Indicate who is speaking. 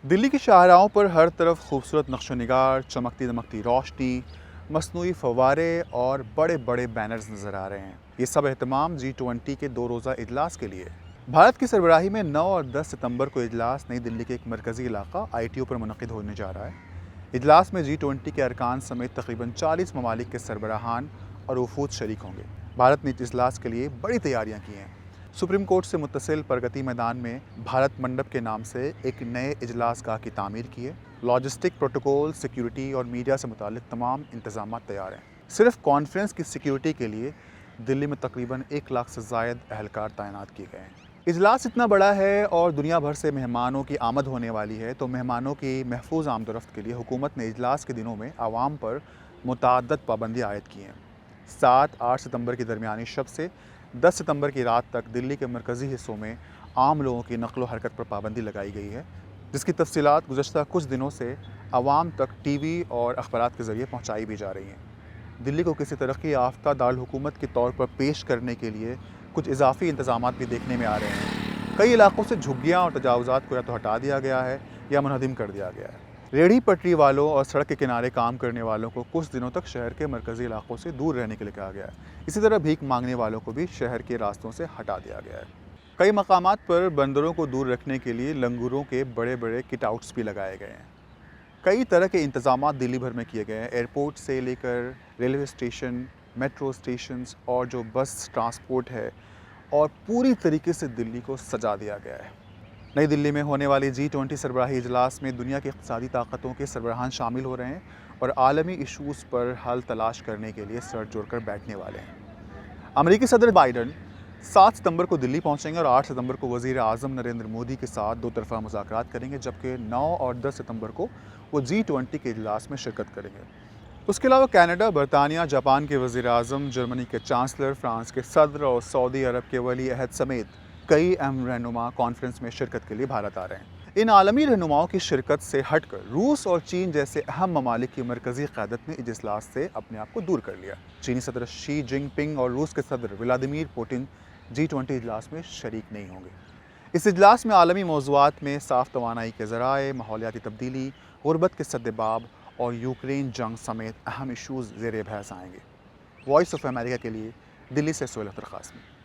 Speaker 1: दिल्ली की शाहराहों पर हर तरफ खूबसूरत नक्श निगार, चमकती दमकती रोशनी, मसनूई फव्वारे और बड़े बड़े बैनर्स नज़र आ रहे हैं। ये सब एहतमाम G20 के 2 रोज़ा इजलास के लिए। भारत की सरबराही में 9 और 10 सितंबर को इजलास नई दिल्ली के एक मरकज़ी इलाका ITO पर मुनक़िद होने जा रहा है। इजलास में G20 के अरकान समेत तकरीबन 40 ममालिक के सरबराहान और वफूद शरीक होंगे। भारत ने इस इजलास के लिए बड़ी तैयारियाँ की हैं। सुप्रीम कोर्ट से मुत्तसिल प्रगति मैदान में भारत मंडप के नाम से एक नए इजलास गाह की तामीर की है। लॉजिस्टिक, प्रोटोकॉल, सिक्योरिटी और मीडिया से मुतालिक तमाम इंतजाम तैयार हैं। सिर्फ कॉन्फ्रेंस की सिक्योरिटी के लिए दिल्ली में तकरीबन 1 लाख से ज़ायद अहलकार तैनात किए गए हैं। इजलास इतना बड़ा है और दुनिया भर से मेहमानों की आमद होने वाली है, तो मेहमानों की महफूज आमदरफ्त के लिए हुकूमत ने इजलास के दिनों में आवाम पर मुतअद्दिद पाबंदियाँ आयद की हैं। 7-8 सितंबर की दरमियानी शब से 10 सितंबर की रात तक दिल्ली के मरकज़ी हिस्सों में आम लोगों की नक़्ल व हरकत पर पाबंदी लगाई गई है, जिसकी तफ़सीलात गुज़श्ता कुछ दिनों से आवाम तक TV और अखबारात के ज़रिए पहुँचाई भी जा रही हैं। दिल्ली को किसी तरक्की याफ्ता दारुल-हुकूमत के तौर पर पेश करने के लिए कुछ इजाफ़ी इंतज़ामात भी देखने में आ रहे हैं। कई इलाक़ों से झुग्गियाँ और तजावुज़ात को या तो हटा दिया गया है या मुनहदिम कर दिया गया है। रेहड़ी पटरी वालों और सड़क के किनारे काम करने वालों को कुछ दिनों तक शहर के मरकज़ी इलाक़ों से दूर रहने के लिए कहा गया है। इसी तरह भीख मांगने वालों को भी शहर के रास्तों से हटा दिया गया है। कई मकामात पर बंदरों को दूर रखने के लिए लंगूरों के बड़े बड़े किटआउट्स भी लगाए गए हैं। कई तरह के इंतज़ामात दिल्ली भर में किए गए हैं। एयरपोर्ट से लेकर रेलवे स्टेशन, मेट्रो स्टेशंस और जो बस ट्रांसपोर्ट है, और पूरी तरीके से दिल्ली को सजा दिया गया है। नई दिल्ली में होने वाली G20 सरबराही इजलास में दुनिया की इक़्तिसादी ताकतों के सरबराहान शामिल हो रहे हैं और आलमी इशूज़ पर हल तलाश करने के लिए सर जोड़कर बैठने वाले हैं। अमेरिकी सदर बाइडन 7 सितंबर को दिल्ली पहुंचेंगे और 8 सितंबर को वज़ीर आज़म नरेंद्र मोदी के साथ 2 तरफ़ा मुज़ाकरात करेंगे, जबकि 9 और 10 सितंबर को वो G20 के इजलास में शिरकत करेंगे। उसके अलावा कनाडा, बरतानिया, जापान के वज़ीर आज़म, जर्मनी के चांसलर, फ्रांस के सदर और सऊदी अरब के वली अहद समेत कई अहम रहनुमा कॉन्फ्रेंस में शिरकत के लिए भारत आ रहे हैं। इन आलमी रहनुमाओं की शिरकत से हटकर रूस और चीन जैसे अहम ममालिक की मरकज़ी क़यादत ने इस इजलास से अपने आप को दूर कर लिया। चीनी सदर शी जिनपिंग और रूस के सदर व्लादिमीर पुतिन G20 इजलास में शरीक नहीं होंगे। इस इजलास में आलमी मौज़ूआत में साफ़ तवानाई के ज़राए, माहौलियाती तब्दीली, ग़ुरबत के सद्देबाब और यूक्रेन जंग समेत अहम इशूज़ ज़ेर बहस आएंगे। वॉइस ऑफ अमेरिका के लिए दिल्ली से सोहेल अख्तर क़ासिमी।